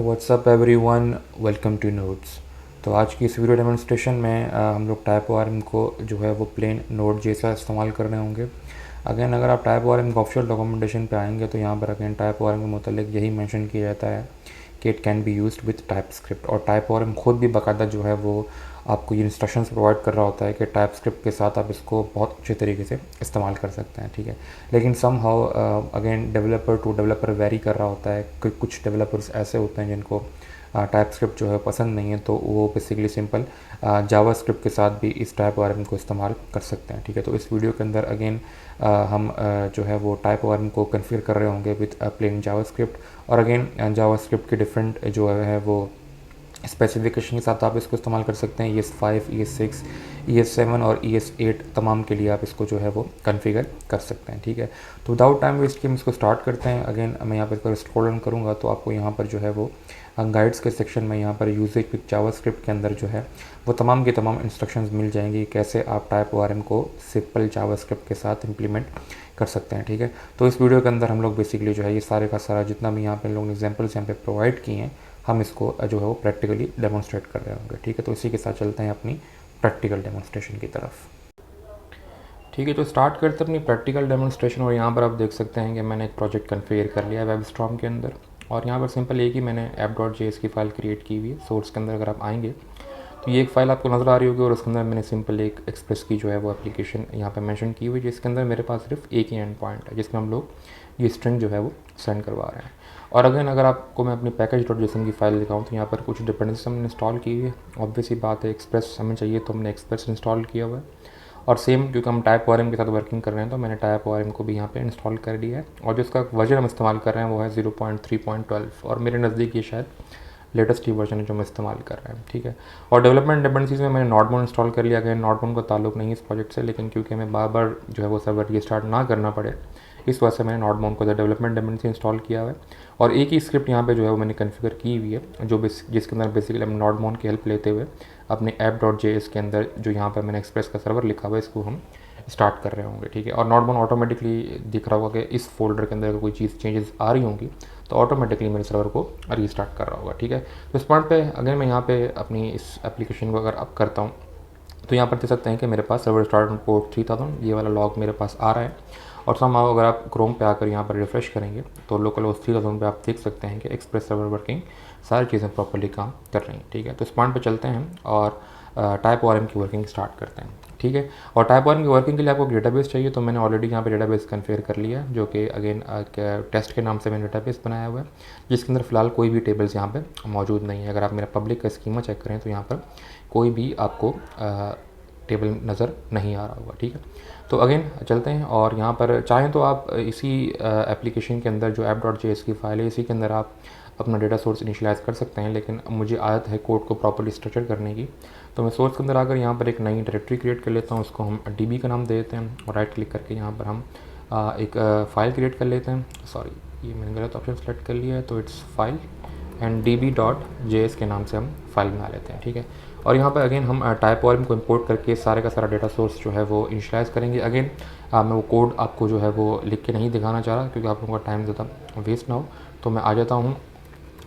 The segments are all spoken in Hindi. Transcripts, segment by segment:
WhatsApp everyone, welcome to notes. तो आज की इस वीडियो डेमोन्स्ट्रेशन में हम लोग टाइप ओ को जो है वो प्लेन नोड जैसा इस्तेमाल कर रहे होंगे। अगेन अगर आप टाइप ओ का ऑफिशियल डॉक्यूमेंटेशन पे आएंगे तो यहाँ पर अगेन टाइप ओ के मुतालिक यही मेंशन किया जाता है कि it can be used with type script. और टाइप ओ खुद भी बाकायदा जो है वो आपको ये इंस्ट्रक्शंस प्रोवाइड कर रहा होता है कि टाइप स्क्रिप्ट के साथ आप इसको बहुत अच्छे तरीके से इस्तेमाल कर सकते हैं, ठीक है। लेकिन somehow again developer to developer vary कर रहा होता है कि कुछ डेवलपर्स ऐसे होते हैं जिनको टाइप स्क्रिप्ट जो है पसंद नहीं है, तो वो बेसिकली सिंपल जावा स्क्रिप्ट के साथ भी इस टाइप ओ को इस्तेमाल कर सकते हैं, ठीक है। तो इस वीडियो के अंदर अगेन हम जो है वो टाइप ओ को कन्फिगर कर रहे होंगे विथ प्लेन जावा स्क्रिप्ट। और अगेन जावा स्क्रिप्ट के डिफरेंट जो है वो स्पेसिफिकेशन के साथ आप इसको इस्तेमाल कर सकते हैं। ES5, ES6, ES7 और ES8 तमाम के लिए आप इसको जो है वो कॉन्फ़िगर कर सकते हैं, ठीक है। तो विदाउट टाइम वेस्ट के हम इसको स्टार्ट करते हैं। अगेन मैं यहाँ पर स्क्रॉल डाउन करूँगा तो आपको यहाँ पर जो है वो गाइड्स के सेक्शन में यहाँ पर यूजेज विद जावास्क्रिप्ट के अंदर जो है वो तमाम की तमाम इंस्ट्रक्शंस मिल जाएंगी कैसे आप टाइप ओ को सिंपल जावास्क्रिप्ट के साथ इम्प्लीमेंट कर सकते हैं, ठीक है। तो इस वीडियो के अंदर हम लोग बेसिकली जो है ये सारे का सारा जितना भी यहाँ पे लोगों ने एग्जाम्पल्स यहाँ पे प्रोवाइड किए हैं हम इसको जो है वो प्रैक्टिकली डेमोन्स्ट्रेट कर रहे होंगे, ठीक है। तो इसी के साथ चलते हैं अपनी प्रैक्टिकल डेमोन्स्ट्रेशन की तरफ, ठीक है। तो स्टार्ट करते हैं अपनी प्रैक्टिकल डेमोन्स्ट्रेशन। और यहाँ पर आप देख सकते हैं कि मैंने एक प्रोजेक्ट कन्फिगर कर लिया है वेबस्टॉर्म के अंदर। और यहाँ पर सिंपल एक ही मैंने app.js की फ़ाइल क्रिएट की हुई है। सोर्स के अंदर अगर आप आएंगे तो ये एक फ़ाइल आपको नज़र आ रही होगी और उसके अंदर मैंने सिंपल एक एक्सप्रेस की जो है वो एप्लीकेशन यहाँ पे मेंशन की हुई है, जिसके अंदर मेरे पास सिर्फ एक ही एंड पॉइंट है जिसमें हम लोग ये स्ट्रिंग जो है वो सेंड करवा रहे हैं। और अगर आपको मैं अपनी पैकेज.json की फ़ाइल दिखाऊँ तो यहाँ पर कुछ डिपेंडेंसी हमने इंस्टॉल की हुई है। ऑब्वियस ही बात है, एक्सप्रेस हमें चाहिए तो हमने एक्सप्रेस इंस्टॉल किया हुआ है। और सेम क्योंकि हम टाइप ओ के साथ वर्किंग कर रहे हैं तो मैंने टाइप ओ को भी यहाँ पे इंस्टॉल कर दिया है। और जो इसका वर्जन हम इस्तेमाल कर रहे हैं वो है 0.3.12 और मेरे नज़दीक ये शायद लेटेस्ट ही वर्जन है जो मैं इस्तेमाल कर रहा हूँ, ठीक है। और डेवलपमेंट डिपेंडेंसीज में मैंने नॉटबोर्न इंस्टॉल कर लिया गया। नॉटबोर्न का ताल्लुक नहीं है इस प्रोजेक्ट से, लेकिन क्योंकि हमें बार बार जो है वो सर्वर रीस्टार्ट ना करना पड़े इस वजह से मैंने नॉटबोर्न को डेवलपमेंट डिपेंडेंसी इंस्टॉल किया हुआ है। और एक ही स्क्रिप्ट यहाँ पे जो है वो मैंने कन्फिगर की हुई है जो जिसके अंदर बेसिकली हम नॉटबोर्न की हेल्प लेते हुए अपने app.js के अंदर जो यहाँ पर मैंने एक्सप्रेस का सर्वर लिखा हुआ है इसको हम स्टार्ट कर रहे होंगे, ठीक है। और नॉटबोर्न ऑटोमेटिकली दिख रहा होगा कि इस फोल्डर के अंदर अगर कोई चीज़ चेंजेस आ रही होंगी तो ऑटोमेटिकली मेरे सर्वर को रीस्टार्ट कर रहा होगा, ठीक है। तो इस पॉइंट पे अगर मैं यहाँ पे अपनी इस एप्लीकेशन को अगर अप करता हूँ तो यहाँ पर देख सकते हैं कि मेरे पास सर्वर स्टार्ट पोर्ट 3000 ये वाला लॉग मेरे पास आ रहा है। और समहाउ अगर आप क्रोम पे आकर यहाँ पर रिफ्रेश करेंगे तो लोकल होस्ट 3000 पे आप देख सकते हैं कि एक्सप्रेस सर्वर वर्किंग सारी चीज़ें प्रॉपर्ली काम कर रही हैं, ठीक है। तो इस पॉइंट पे चलते हैं और टाइप ओ की वर्किंग स्टार्ट करते हैं, ठीक है। और टाइप ओ की वर्किंग के लिए आपको डेटाबेस चाहिए तो मैंने ऑलरेडी यहाँ पे डेटाबेस कन्फिगर कर लिया है जो कि अगेन टेस्ट के नाम से मैंने डेटाबेस बनाया हुआ है जिसके अंदर फ़िलहाल कोई भी टेबल्स यहाँ पे मौजूद नहीं है। अगर आप मेरा पब्लिक का स्कीमा चेक करें तो यहाँ पर कोई भी आपको टेबल नज़र नहीं आ रहा होगा, ठीक है। तो अगेन चलते हैं और यहाँ पर चाहें तो आप इसी एप्लीकेशन के अंदर जो app.js की फ़ाइल है इसी के अंदर आप अपना डेटा सोर्स इनिशियलाइज़ कर सकते हैं, लेकिन मुझे आदत है कोड को प्रॉपर्ली स्ट्रक्चर करने की। तो मैं सोर्स के अंदर आकर यहाँ पर एक नई डायरेक्टरी क्रिएट कर लेता हूँ, उसको हम db का नाम दे देते हैं और राइट क्लिक करके यहाँ पर हम एक फ़ाइल क्रिएट कर लेते हैं। सॉरी, ये मैंने गलत ऑप्शन सेलेक्ट कर लिया है, तो इट्स फाइल एंड db.js के नाम से हम फाइल बना लेते हैं, ठीक है। और यहाँ पर अगेन हम टाइप ओ को इंपोर्ट करके सारे का सारा डेटा सोर्स जो है वो इनिशियलाइज़ करेंगे। अगेन मैं वो कोड आपको जो है वो लिख के नहीं दिखाना चाह रहा क्योंकि आप लोगों का टाइम ज़्यादा वेस्ट ना हो। तो मैं आ जाता हूँ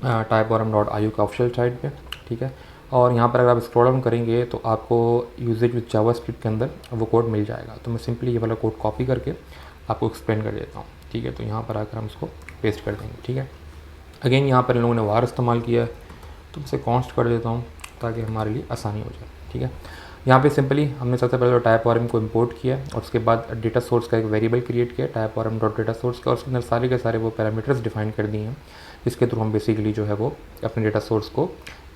typeorm.io का ऑफिशियल साइट पे, ठीक है। और यहाँ पर अगर आप स्क्रॉल डाउन करेंगे तो आपको यूजेज विद जावास्क्रिप्ट के अंदर वो कोड मिल जाएगा। तो मैं सिंपली ये वाला कोड कॉपी करके आपको एक्सप्लेन कर देता हूँ, ठीक है। तो यहाँ पर आकर हम इसको पेस्ट कर देंगे, ठीक है। अगेन यहाँ पर इन लोगों ने वार इस्तेमाल किया है तो इसे कॉन्स्ट कर देता हूँ ताकि हमारे लिए आसानी हो जाए, ठीक है। यहाँ पे सिंपली हमने सबसे पहले टाइप ओ को इंपोर्ट किया और उसके बाद डेटा सोर्स का एक वेरिएबल क्रिएट किया type o dot data source का और उसके अंदर सारे के सारे वो पैरामीटर्स डिफाइन कर दिए हैं जिसके थ्रू हम बेसिकली जो है वो अपने डेटा सोर्स को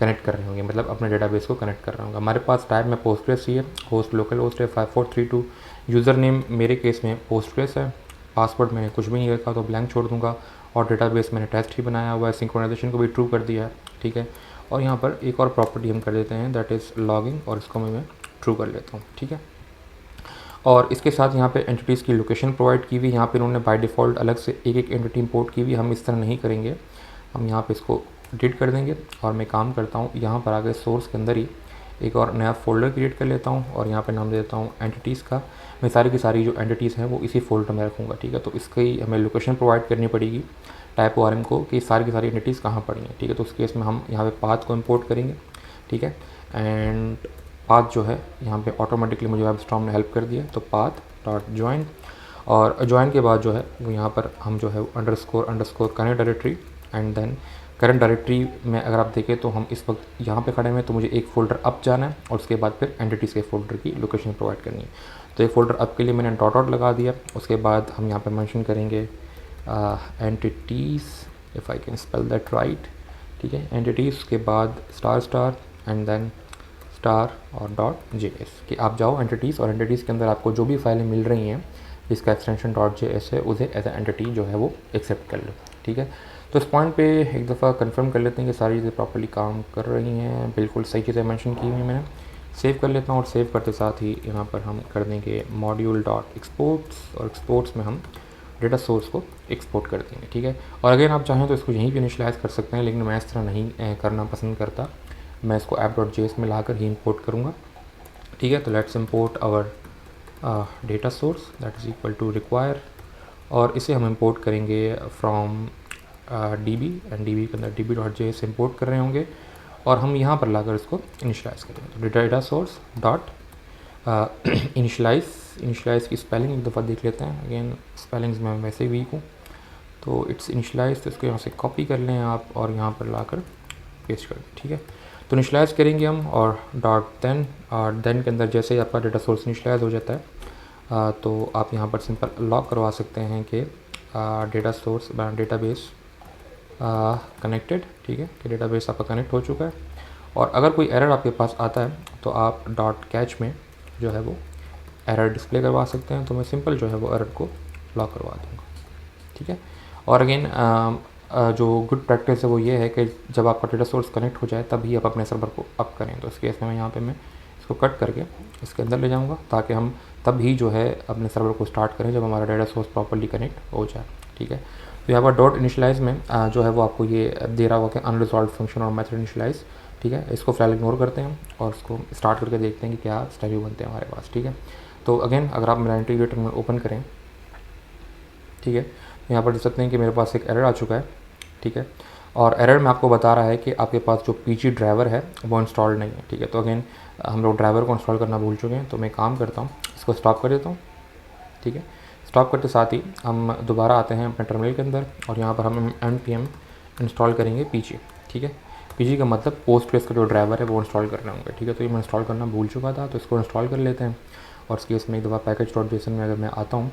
कनेक्ट कर रहे होंगे, मतलब अपने डेटाबेस को कनेक्ट कर रहे होंगे। हमारे पास टाइप में पोस्टग्रेस ही है, होस्ट लोकल होस्ट है 5432, यूज़र नेम मेरे केस में पोस्टग्रेस है, पासवर्ड मैंने कुछ भी नहीं रखा तो ब्लैंक छोड़ दूंगा और डेटाबेस मैंने टेस्ट ही बनाया हुआ है, सिंक्रोनाइजेशन को भी ट्रू कर दिया है, ठीक है। और यहाँ पर एक और प्रॉपर्टी हम कर देते हैं दैट इज़ लॉगिंग और इसको मैं ट्रू कर लेता हूँ, ठीक है। और इसके साथ यहाँ पे एंटिटीज़ की लोकेशन प्रोवाइड की हुई, यहाँ पे उन्होंने बाय डिफ़ॉल्ट अलग से एक एंटिटी इंपोर्ट की हुई, हम इस तरह नहीं करेंगे, हम यहाँ पे इसको डिलीट कर देंगे। और मैं काम करता हूँ यहाँ पर आगे सोर्स के अंदर ही एक और नया फ़ोल्डर क्रिएट कर लेता हूँ और यहाँ पे नाम दे देता हूँ एंटिटीज़ का। मैं सारी की सारी जो एंटिटीज़ हैं वो इसी फोल्डर में रखूँगा, ठीक है। तो इसकी हमें लोकेशन प्रोवाइड करनी पड़ेगी टाइप ओ आर एम को कि सारी की सारी एंटिटीज़ कहाँ पड़ी हैं, ठीक है। तो उस केस में हम यहाँ पे पाथ को इम्पोर्ट करेंगे, ठीक है। एंड पाथ जो है यहाँ पे ऑटोमेटिकली मुझे वेबस्टॉर्म ने हेल्प कर दिया, तो पाथ डॉट ज्वाइन, और ज्वाइन के बाद जो है वो यहाँ पर हम जो है underscore current directory, and then current directory में अगर आप देखें तो हम इस वक्त यहाँ पे खड़े हैं, तो मुझे एक फ़ोल्डर अप जाना है और उसके बाद फिर एंटिटीज़ के फोल्डर की लोकेशन प्रोवाइड करनी है। तो एक फ़ोल्डर अप के लिए मैंने डॉट डॉट लगा दिया। उसके बाद हम यहाँ पे मेंशन करेंगे entities, if I can spell that right, ठीक है। एंटिटीज़ के बाद star star and then star और डॉट JS कि आप जाओ एंटिटीज़, और एंटिटीज़ के अंदर आपको जो भी फाइलें मिल रही हैं जिसका एक्सटेंशन .js है उसे एज ए एंटिटी जो है वो एक्सेप्ट कर लो, ठीक है। तो इस पॉइंट पे एक दफ़ा कंफर्म कर लेते हैं कि सारी चीज़ें प्रॉपर्ली काम कर रही हैं, बिल्कुल सही चीज़ें मेंशन की हुई हैं मैंने। सेव कर लेता हूँ, और सेव करते साथ ही यहाँ पर हम कर देंगे मॉड्यूल डॉट एक्सपोर्ट्स, और एक्सपोर्ट्स में हम डेटा सोर्स को एक्सपोर्ट कर देंगे, ठीक है। और अगर आप चाहें तो इसको यहीं पे इनिशियलाइज़ कर सकते हैं, लेकिन मैं इस तरह नहीं करना पसंद करता। मैं इसको app.js में लाकर ही इंपोर्ट करूँगा, ठीक है। तो let's import our data source that is equal to require, और इसे हम इंपोर्ट करेंगे फ्रॉम DB, एंड DB के अंदर db.js इंपोर्ट कर रहे होंगे, और हम यहाँ पर लाकर इसको इनिशियलाइज़ करेंगे। तो डेटा सोर्स डॉट इनिशियलाइज़ की स्पेलिंग एक दफ़ा देख लेते हैं। अगेन स्पेलिंग्स में वैसे वीक हूँ, तो इट्स इनिशियलाइज़, तो इसको यहाँ से कॉपी कर लें आप और यहाँ पर लाकर पेस्ट कर दें, ठीक है। तो इनिशियलाइज़ करेंगे हम, और डॉट देन, और देन के अंदर जैसे ही आपका डेटा सोर्स इनिशियलाइज़ हो जाता है तो आप यहाँ पर सिंपल लॉक करवा सकते हैं कि डेटा सोर्स डेटाबेस कनेक्टेड, ठीक है, कि डेटाबेस आपका कनेक्ट हो चुका है। और अगर कोई एरर आपके पास आता है तो आप डॉट कैच में जो है वो एरर डिस्प्ले करवा सकते हैं। तो मैं सिंपल जो है वो एरर को लॉक करवा दूँगा, ठीक है। और अगेन जो गुड प्रैक्टिस है वो ये है कि जब आपका डेटा सोर्स कनेक्ट हो जाए तभी आप अपने सर्वर को अप करें। तो इस केस में यहाँ पे मैं इसको कट करके इसके अंदर ले जाऊँगा, ताकि हम तब ही जो है अपने सर्वर को स्टार्ट करें जब हमारा डेटा सोर्स प्रॉपर्ली कनेक्ट हो जाए, ठीक है। तो यहाँ पर डॉट इनिशियलाइज़ में जो है वो आपको ये दे रहा होगा कि अनरिजॉल्व फंक्शन और मेथड इनिशियलाइज़, ठीक है। इसको फिलहाल इग्नोर करते हैं और इसको स्टार्ट करके देखते हैं कि क्या स्टेप बनते हैं हमारे पास, ठीक है। तो अगेन अगर आप मेरा इंटीग्रेटर टर्मिनल ओपन करें, ठीक है, यहाँ पर देख सकते हैं कि मेरे पास एक एरर आ चुका है, ठीक है। और एरर में आपको बता रहा है कि आपके पास जो PG ड्राइवर है वो इंस्टॉल नहीं है, ठीक है। तो अगेन हम लोग ड्राइवर को इंस्टॉल करना भूल चुके हैं, तो मैं काम करता हूँ, इसको स्टॉप कर देता हूँ, ठीक है। स्टॉप करते साथ ही हम दोबारा आते हैं अपने टर्मिनल के अंदर, और यहाँ पर हम npm इंस्टॉल करेंगे PG, ठीक है। PG का मतलब पोस्टग्रेस का जो ड्राइवर है वो इंस्टॉल करने होंगे, ठीक है। तो ये मैं इंस्टॉल करना भूल चुका था, तो इसको इंस्टॉल कर लेते हैं। और इस केस में एक दफ़ा पैकेज.json में अगर मैं आता हूँ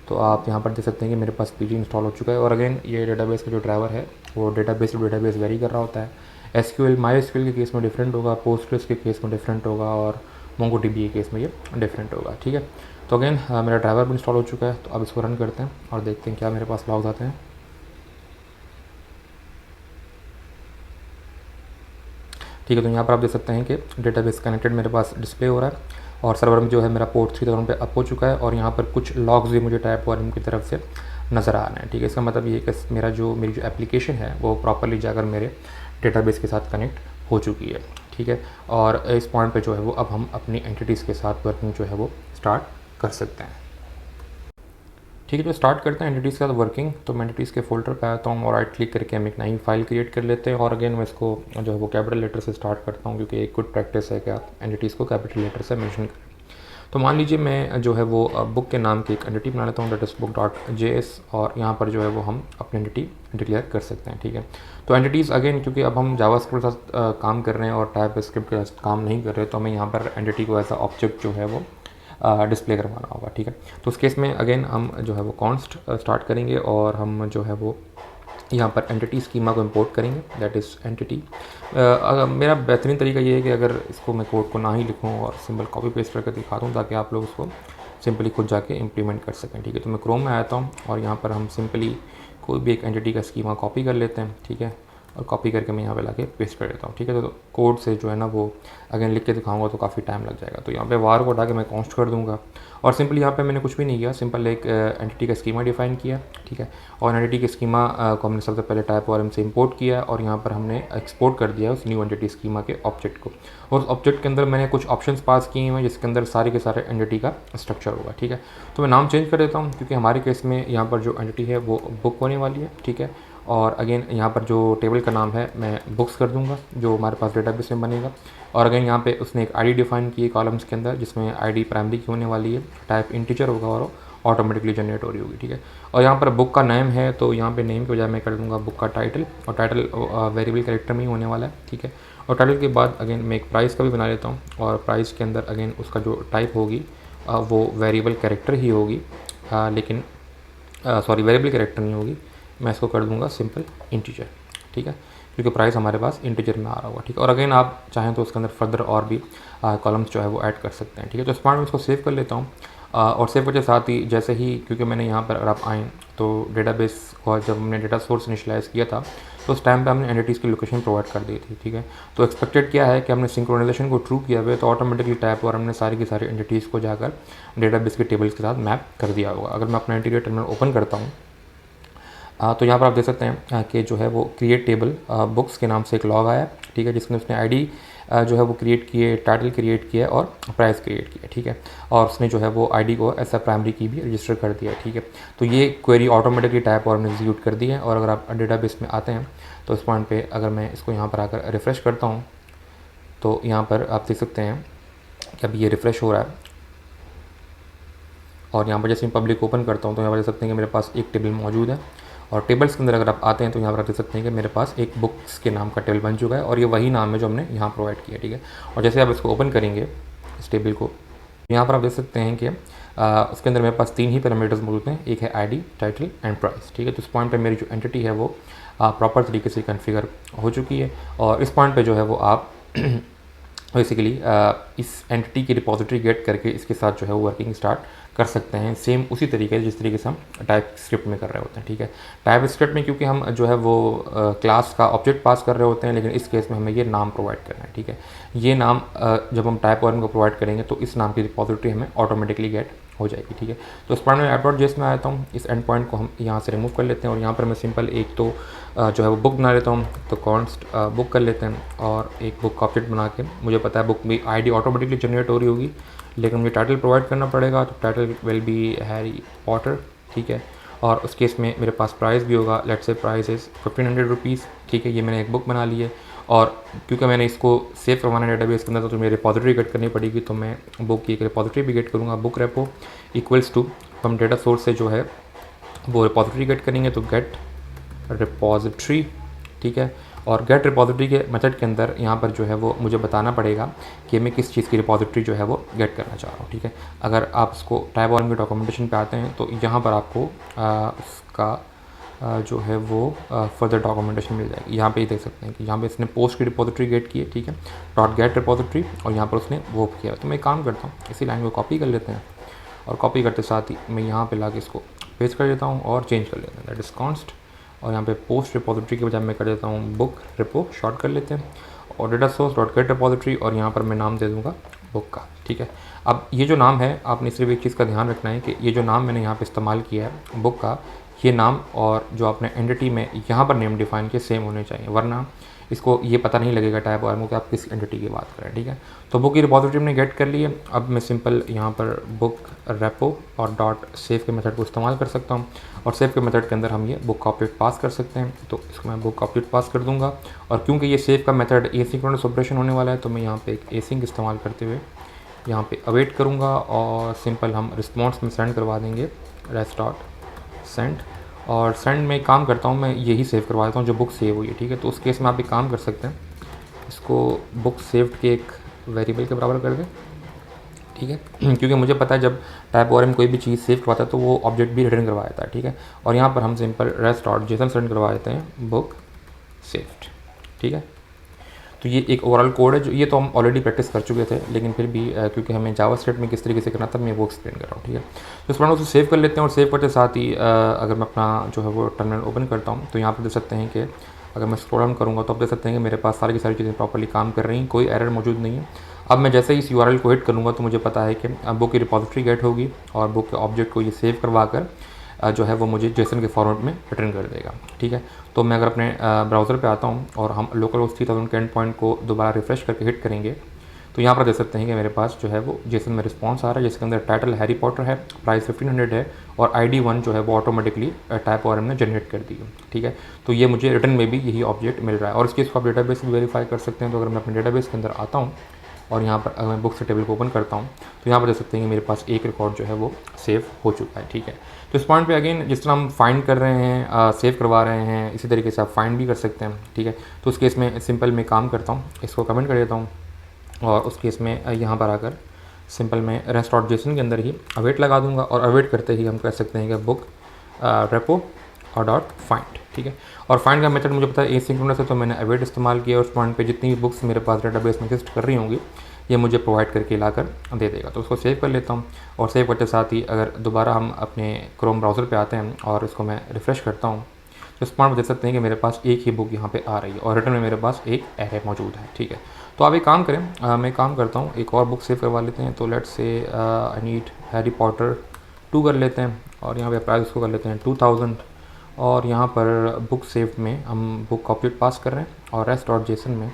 तो आप यहाँ पर देख सकते हैं कि मेरे पास PG इंस्टॉल हो चुका है। और अगेन ये डेटाबेस का जो ड्राइवर है वो डेटाबेस टू डेटाबेस वेरी कर रहा होता है। SQL MySQL के केस में डिफरेंट होगा, पोस्टग्रेस के केस में डिफरेंट होगा, और MongoDB के केस में ये डिफरेंट होगा, ठीक है। तो अगेन मेरा ड्राइवर भी इंस्टॉल हो चुका है, तो अब इसको रन करते हैं और देखते हैं क्या मेरे पास लॉग्स आते हैं। ठीक है, तो यहाँ पर आप देख सकते हैं कि डेटाबेस कनेक्टेड मेरे पास डिस्प्ले हो रहा है, और सर्वर में जो है मेरा पोर्ट 3000 पे अप हो चुका है, और यहाँ पर कुछ लॉग्स भी मुझे टाइप ORM की तरफ से नज़र आ रहे हैं, ठीक है। इसका मतलब ये कि मेरी जो एप्लीकेशन है वो प्रॉपरली जाकर मेरे डेटाबेस के साथ कनेक्ट हो चुकी है, ठीक है। और इस पॉइंट पे जो है वो अब हम अपनी एंटिटीज़ के साथ वर्किंग जो है वो स्टार्ट कर सकते हैं, ठीक है। तो स्टार्ट करते हैं एंटिटीज़ के साथ वर्किंग। तो मैं एंटिटीज़ के फोल्डर पे आता हूँ और राइट क्लिक करके हम एक नई फाइल क्रिएट कर लेते हैं, और अगेन मैं इसको जो है वो कैपिटल लेटर से स्टार्ट करता हूँ, क्योंकि एक गुड प्रैक्टिस है कि आप एंटिटीज़ को कैपिटल लेटर से मेंशन करें। तो मान लीजिए मैं जो है वो बुक के नाम की एक एंटिटी बना लेता हूँ, दैट इज़ book.js, और यहाँ पर जो है वो हम अपनी एंटिटी डिक्लेयर कर सकते हैं, ठीक है। तो एंटिटीज़ अगेन क्योंकि अब हम जावास्क्रिप्ट के साथ काम कर रहे हैं और टाइपस्क्रिप्ट के साथ काम नहीं कर रहे, तो हमें यहाँ पर एंटिटी को ऐसा ऑब्जेक्ट जो है वो डिस्प्ले करवाना होगा, ठीक है। तो उस केस में अगेन हम जो है वो कॉन्स्ट स्टार्ट करेंगे, और हम जो है वो यहाँ पर एंटिटी स्कीमा को इंपोर्ट करेंगे, दैट इज़ एंटिटी। मेरा बेहतरीन तरीका ये है कि अगर इसको मैं कोड को ना ही लिखूँ और सिंपल कॉपी पेस्ट करके दिखा दूँ, ताकि आप लोग उसको सिंपली खुद जाके इम्प्लीमेंट कर सकें, ठीक है। तो मैं क्रोम में आता हूँ और यहाँ पर हम सिंपली कोई भी एक एंटिटी का स्कीमा कॉपी कर लेते हैं, ठीक है, और कॉपी करके मैं यहाँ पे लाके पेस्ट कर देता हूँ, ठीक है। तो कोड से जो है ना वो अगेन लिख के दिखाऊंगा तो काफ़ी टाइम लग जाएगा। तो यहाँ पे वार को हटा के मैं कॉन्स्ट कर दूँगा, और सिंपली यहाँ पे मैंने कुछ भी नहीं किया, सिंपल एक एंटिटी का स्कीमा डिफाइन किया, ठीक है। और एंटिटी के स्कीमा को हमने सबसे पहले टाइप ORM से इंपोर्ट किया, और यहाँ पर हमने एक्सपोर्ट कर दिया उस न्यू एंटिटी स्कीमा के ऑब्जेक्ट को, और उस ऑब्जेक्ट के अंदर मैंने कुछ ऑप्शंस पास किए हैं जिसके अंदर सारे के सारे एंटिटी का स्ट्रक्चर होगा, ठीक है। तो मैं नाम चेंज कर देता हूँ, क्योंकि हमारे केस में यहाँ पर जो एंटिटी है वो बुक होने वाली है, ठीक है। और अगेन यहाँ पर जो टेबल का नाम है मैं बुक्स कर दूँगा जो हमारे पास डेटाबेस में बनेगा। और अगेन यहाँ पे उसने एक आईडी डिफाइन की है कॉलम्स के अंदर, जिसमें आईडी प्राइमरी की होने वाली है, टाइप इंटीजर होगा और ऑटोमेटिकली जनरेट हो रही होगी, ठीक है। और यहाँ पर बुक का नेम है तो यहाँ पे नेम के बजाय मैं कर दूँगा बुक का टाइटल, और टाइटल वेरिएबल कैरेक्टर में ही होने वाला है, ठीक है। और टाइटल के बाद अगेन मैं एक प्राइस का भी बना लेता हूँ, और प्राइस के अंदर अगेन उसका जो टाइप होगी वो वेरिएबल कैरेक्टर ही होगी, लेकिन सॉरी वेरिएबल कैरेक्टर नहीं होगी, मैं इसको कर दूंगा सिंपल इंटीजर, ठीक है, क्योंकि प्राइस हमारे पास इंटीजर में आ रहा होगा, ठीक है। और अगेन आप चाहें तो उसके अंदर फर्दर और भी कॉलम्स जो है वो ऐड कर सकते हैं, ठीक है। तो स्मार्ट में इसको सेव कर लेता हूँ, और सेव करते साथ ही जैसे ही, क्योंकि मैंने यहाँ पर अगर आप आएँ तो डेटाबेस को जब हमने डेटा सोर्स इनिशियलाइज़ किया था तो उस टाइम पे हमने एंटिटीज़ की लोकेशन प्रोवाइड कर दी थी, ठीक है। तो एक्सपेक्टेड क्या है कि हमने सिंक्रोनाइजेशन को ट्रू किया हुआ है, तो ऑटोमेटिकली टैप और हमने सारी की सारी एंटिटीज़ को जाकर डेटाबेस के टेबल्स के साथ मैप कर दिया होगा। अगर मैं अपना इंटीरियर टर्मिनल ओपन करता हूँ तो यहाँ पर आप देख सकते हैं कि जो है वो क्रिएट टेबल बुक्स के नाम से एक लॉग आया, ठीक है, जिसमें उसने आईडी जो है वो क्रिएट किए, टाइटल क्रिएट किया और प्राइस क्रिएट किया, ठीक है। और उसने जो है वो आईडी को ऐसा प्राइमरी की भी रजिस्टर कर दिया, ठीक है। तो ये क्वेरी ऑटोमेटिकली टाइप और हमने एग्जीक्यूट कर दी है। और अगर आप डेटाबेस में आते हैं तो इस पॉइंट पे अगर मैं इसको यहाँ पर आकर रिफ़्रेश करता हूँ तो यहाँ पर आप देख सकते हैं कि अभी ये रिफ़्रेश हो रहा है। और यहाँ पर जैसे मैं पब्लिक ओपन करता हूँ तो यहाँ पर देख सकते हैं कि मेरे पास एक टेबल मौजूद है। और टेबल्स के अंदर अगर आप आते हैं तो यहाँ पर आप देख सकते हैं कि मेरे पास एक बुक्स के नाम का टेबल बन चुका है, और ये वही नाम है जो हमने यहाँ प्रोवाइड किया, ठीक है। और जैसे आप इसको ओपन करेंगे इस टेबल को, यहाँ पर आप देख सकते हैं कि उसके अंदर मेरे पास 3 ही पैरामीटर्स मौजूद हैं, एक है आईडी, टाइटल एंड प्राइस, ठीक है। तो इस पॉइंट पे मेरी जो एंटिटी है वो प्रॉपर तरीके से कॉन्फ़िगर हो चुकी है। और इस पॉइंट पे जो है वो आप बेसिकली इस एंटिटी की रिपोजिटरी गेट करके इसके साथ जो है वो वर्किंग स्टार्ट कर सकते हैं, सेम उसी तरीके जिस तरीके से हम टाइप स्क्रिप्ट में कर रहे होते हैं, ठीक है। टाइप स्क्रिप्ट में क्योंकि हम जो है वो क्लास का ऑब्जेक्ट पास कर रहे होते हैं, लेकिन इस केस में हमें ये नाम प्रोवाइड करना है, ठीक है। ये नाम जब हम टाइप वन को प्रोवाइड करेंगे तो इस नाम की रिपोजिटरी हमें ऑटोमेटिकली गेट हो जाएगी, ठीक है। तो इस पॉइंट में ऐप.js में आता हूँ, इस एंड पॉइंट को हम यहाँ से रिमूव कर लेते हैं, और यहाँ पर मैं सिंपल एक तो जो है वो बुक बना लेता हूँ, तो कॉन्स्ट बुक कर लेते हैं, और एक बुक का ऑब्जेक्ट बना के, मुझे पता है बुक में आईडी ऑटोमेटिकली जनरेट हो रही होगी, लेकिन मुझे टाइटल प्रोवाइड करना पड़ेगा, तो title will be Harry Potter, ठीक है। और उस केस में मेरे पास प्राइस भी होगा, let's say price is 1500 rupees, ठीक है। ये मैंने एक बुक बना ली है, और क्योंकि मैंने इसको सेव करवाना है डेटाबेस के अंदर तो मेरी रिपोजिटरी गेट करनी पड़ेगी, तो मैं बुक की एक रिपोजिटरी भी गेट करूँगा, बुक रेपो इक्वल्स टू, हम डेटा सोर्स से जो है वो रिपोजिटरी गेट करेंगे, तो गेट रिपोजिटरी, ठीक है। और गेट रिपोजिटरी के मेथड के अंदर यहाँ पर जो है वो मुझे बताना पड़ेगा कि मैं किस चीज़ की रिपोजिटरी जो है वो गेट करना चाह रहा हूँ, ठीक है। अगर आप इसको टाइप वन के डॉक्यूमेंटेशन पे आते हैं तो यहाँ पर आपको उसका जो है वो फर्दर डॉक्यूमेंटेशन मिल जाएगी। यहाँ पे ही देख सकते हैं कि यहाँ पे इसने पोस्ट की रिपोजिटरी गेट की है, ठीक है, डॉट गेट रिपोजिटरी, और यहाँ पर उसने वो किया। तो मैं काम करता हूँ, इसी लाइन को कॉपी कर लेते हैं, और कॉपी करते साथ ही मैं यहाँ पे लाके इसको पेस्ट कर देता हूँ और चेंज कर लेते हैं, दैट इज़ कॉन्स्ट। और यहाँ पे पोस्ट रिपोजिटरी के बजाय मैं कर देता हूँ बुक रिपो, शॉर्ट कर लेते हैं, और data source dot gate repository, और यहाँ पर मैं नाम दे दूँगा बुक का, ठीक है। अब ये जो नाम है, आपने सिर्फ एक चीज़ का ध्यान रखना है कि ये जो नाम मैंने यहाँ पे इस्तेमाल किया है बुक का, ये नाम और जो आपने एंटिटी में यहाँ पर नेम डिफाइन किए सेम होने चाहिए, वरना इसको ये पता नहीं लगेगा टाइप वाले को कि आप किस एंटिटी की बात करें, ठीक है। तो बुक की रिपोजिटरी मैंने गेट कर ली है। अब मैं सिंपल यहाँ पर बुक रेपो और डॉट सेव के मेथड को इस्तेमाल कर सकता हूँ, और सेव के मेथड के अंदर हम ये बुक का ऑब्जेक्ट पास कर सकते हैं, तो इसको मैं बुक का ऑब्जेक्ट पास कर दूँगा। और क्योंकि ये सेव का मेथड एसिंक्रोनस ऑपरेशन होने वाला है, तो मैं यहाँ पे एक एसिंक इस्तेमाल करते हुए यहाँ पे अवेट करूँगा, और सिंपल हम रिस्पॉन्स में सेंड करवा देंगे रेस्ट डॉट सेंड। और सेंड में काम करता हूँ, मैं यही सेव करवा देता हूँ जो बुक सेव हुई है, ठीक है। तो उस केस में आप एक काम कर सकते हैं, इसको बुक सेव्ड के एक वेरिएबल के बराबर कर दें, ठीक है, क्योंकि मुझे पता है जब टाइप ORM कोई भी चीज़ सेव करवाता है तो वो ऑब्जेक्ट भी रिटर्न करवा देता है, ठीक है। और यहाँ पर हम simple rest dot JSON send करवा देते हैं बुक सेव्ड, ठीक है। तो ये एक ओवरऑल कोड है, जो ये तो हम ऑलरेडी प्रैक्टिस कर चुके थे, लेकिन फिर भी क्योंकि हमें जावास्क्रिप्ट में किस तरीके से करना था मैं वो एक्सप्लेन कर रहा हूँ, ठीक है। तो इस प्रोग्राम को सेव कर लेते हैं, और सेव करते साथ ही अगर मैं अपना जो है वो टर्मिनल ओपन करता हूँ तो यहाँ पर देख सकते हैं कि अगर मैं स्क्रॉल डाउन करूँगा तो आप देख सकते हैं कि मेरे पास सारी की सारी चीज़ें प्रॉपर्ली काम कर रही हैं, कोई एरर मौजूद नहीं है। अब मैं जैसे ही इस URL को हिट करूँगा तो मुझे पता है कि बुक की रिपोजिटरी गेट होगी, और बुक के ऑब्जेक्ट को ये सेव करवा कर जो है वो मुझे जेसन के फॉर्मेट में रिटर्न कर देगा, ठीक है। तो मैं अगर अपने ब्राउज़र पे आता हूँ और हम लोकल होस्ट 3000 के एंड पॉइंट को दोबारा रिफ़्रेश करके हिट करेंगे तो यहाँ पर देख सकते हैं कि मेरे पास जो है वो जेसन में रिस्पॉन्स आ रहा है, जिसके अंदर टाइटल हैरी पॉटर है, प्राइस 1500 है और ID1 जो है वो ऑटोमेटिकली टाइप ORM ने जनरेट कर दी है। ठीक है, तो ये मुझे रिटर्न में भी यही ऑब्जेक्ट मिल रहा है और इसके इसको आप डेटाबेस भी वेरीफाई कर सकते हैं। तो अगर मैं अपने डेटाबेस के अंदर आता हूँ और यहाँ पर अगर मैं बुक्स टेबल को ओपन करता हूँ तो यहाँ पर देख सकते हैं कि मेरे पास एक रिकॉर्ड जो है वो सेव हो चुका है। ठीक है, तो इस पॉइंट पे अगेन जिस तरह हम फाइंड कर रहे हैं, सेव करवा रहे हैं, इसी तरीके से आप फाइंड भी कर सकते हैं। ठीक है, तो उस केस में सिंपल मैं काम करता हूँ, इसको कमेंट कर देता हूँ और उस केस में यहाँ पर आकर सिंपल में rest.json के अंदर ही अवेट लगा दूंगा और अवेट करते ही हम कह सकते हैं कि बुक रेपो और डॉट फाइंड। ठीक है, और फाइंड का मेथड मुझे पता है एसिंक्रोनस है, तो मैंने अवेट इस्तेमाल किया। उस पॉइंट पे जितनी भी बुक्स मेरे पास डेटाबेस में एग्जिस्ट कर रही होंगी ये मुझे प्रोवाइड करके लाकर दे देगा। तो उसको सेव कर लेता हूँ और सेव करते साथ ही अगर दोबारा हम अपने क्रोम ब्राउज़र पे आते हैं और इसको मैं रिफ़्रेश करता हूँ तो इस पॉइंट पर देख सकते हैं कि मेरे पास एक ही बुक यहाँ पे आ रही है और रिटर्न में मेरे पास एक एरे मौजूद है। ठीक है, तो आप एक काम करें, मैं काम करता हूँ, एक और बुक सेव करवा लेते हैं। तो let's say I need Harry Potter 2 कर लेते हैं और यहाँ पे प्राइस उसको कर लेते हैं 2000 और यहाँ पर बुक सेव में हम बुक ऑब्जेक्ट पास कर रहे हैं और rest.json में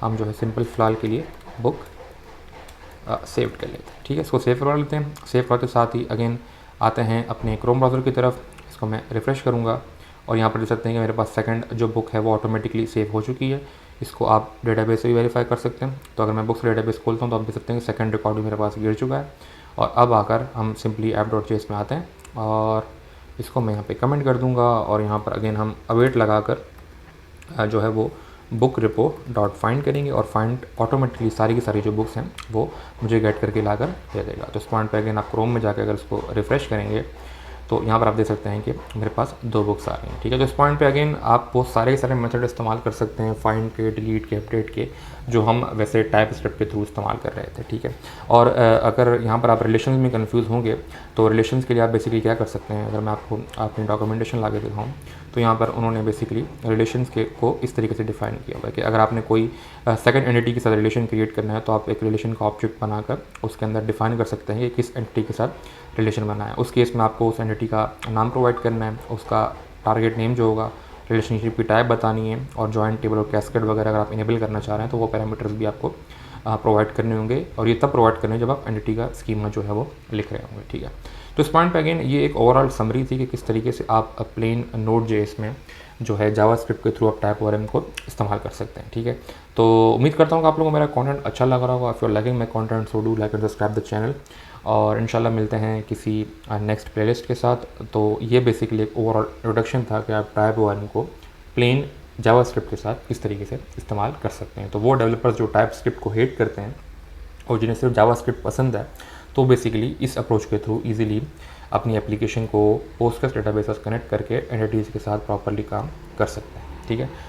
हम जो है सिंपल फ़िलहाल के लिए बुक सेव कर लेते हैं। ठीक है, इसको सेव करवा लेते हैं। सेव करते साथ ही अगेन आते हैं अपने क्रोम ब्राउज़र की तरफ, इसको मैं रिफ़्रेश करूँगा और यहाँ पर देख सकते हैं कि मेरे पास सेकंड जो बुक है वो ऑटोमेटिकली सेव हो चुकी है। इसको आप डेटाबेस से भी वेरीफाई कर सकते हैं। तो अगर मैं बुक्स डेटाबेस खोलता हूँ तो आप देख सकते हैं कि सेकंड रिकॉर्ड भी मेरे पास गिर चुका है। और अब आकर हम सिंपली app.js में आते हैं और इसको मैं यहाँ पे कमेंट कर दूँगा और यहाँ पर अगेन हम अवेट लगाकर जो है वो बुक रिपो डॉट फाइंड करेंगे और फाइंड ऑटोमेटिकली सारी की सारी जो बुक्स हैं वो मुझे गेट करके लाकर दे देगा। तो इस पॉइंट पे अगेन आप क्रोम में जाकर अगर इसको रिफ़्रेश करेंगे तो यहाँ पर आप देख सकते हैं कि मेरे पास 2 बुक्स आ रही हैं। ठीक है, तो इस पॉइंट पे अगेन आप वो सारे के सारे मेथड इस्तेमाल कर सकते हैं फाइंड के, डिलीट के, अपडेट के, जो हम वैसे टाइप स्क्रिप्ट के थ्रू इस्तेमाल कर रहे थे। ठीक है, और अगर यहाँ पर आप रिलेशंस में कंफ्यूज होंगे तो रिलेशंस के लिए आप बेसिकली क्या कर सकते हैं, अगर मैं आपको अपनी डॉक्यूमेंटेशन ला के दिखाऊँ तो यहाँ पर उन्होंने बेसिकली रिलेशंस के को इस तरीके से डिफाइन किया हुआ है कि अगर आपने कोई सेकंड एंटिटी के साथ रिलेशन क्रिएट करना है तो आप एक रिलेशन का ऑब्जेक्ट बनाकर उसके अंदर डिफाइन कर सकते हैं कि किस एंटिटी के साथ रिलेशन बना है। उस केस में आपको उस एंटिटी का नाम प्रोवाइड करना है, उसका टारगेट नेम जो होगा, रिलेशनशिप की टाइप बतानी है और जॉइंट टेबल और कैस्केड वगैरह अगर आप इनेबल करना चाह रहे हैं तो वो पैरामीटर्स भी आपको प्रोवाइड करने होंगे और ये तब प्रोवाइड करने जब आप एंटिटी का स्कीमा जो है वो लिख रहे होंगे। ठीक है, तो इस पॉइंट पे अगेन ये एक ओवरऑल समरी थी कि किस तरीके से आप प्लेन Node.js में जो है जावास्क्रिप्ट के थ्रू आप टाइप ORM को इस्तेमाल कर सकते हैं। ठीक है, तो उम्मीद करता हूँ कि आप लोगों को मेरा कंटेंट अच्छा लग रहा होगा। If you are liking my content so do like and subscribe the channel और इंशाल्लाह मिलते हैं किसी नेक्स्ट प्लेलिस्ट के साथ। तो ये बेसिकली एक ओवरऑल इंट्रोडक्शन था कि आप टाइप ORM को प्लेन जावास्क्रिप्ट के साथ किस तरीके से इस्तेमाल कर सकते हैं। तो वो डेवलपर्स जो टाइप स्क्रिप्ट को हेट करते हैं और जिन्हें सिर्फ जावास्क्रिप्ट पसंद है तो बेसिकली इस अप्रोच के थ्रू ईजिली अपनी एप्लीकेशन को पोस्टग्रेस डेटाबेस से कनेक्ट करके एंटिटीज़ के साथ प्रॉपरली काम कर सकते हैं। ठीक है।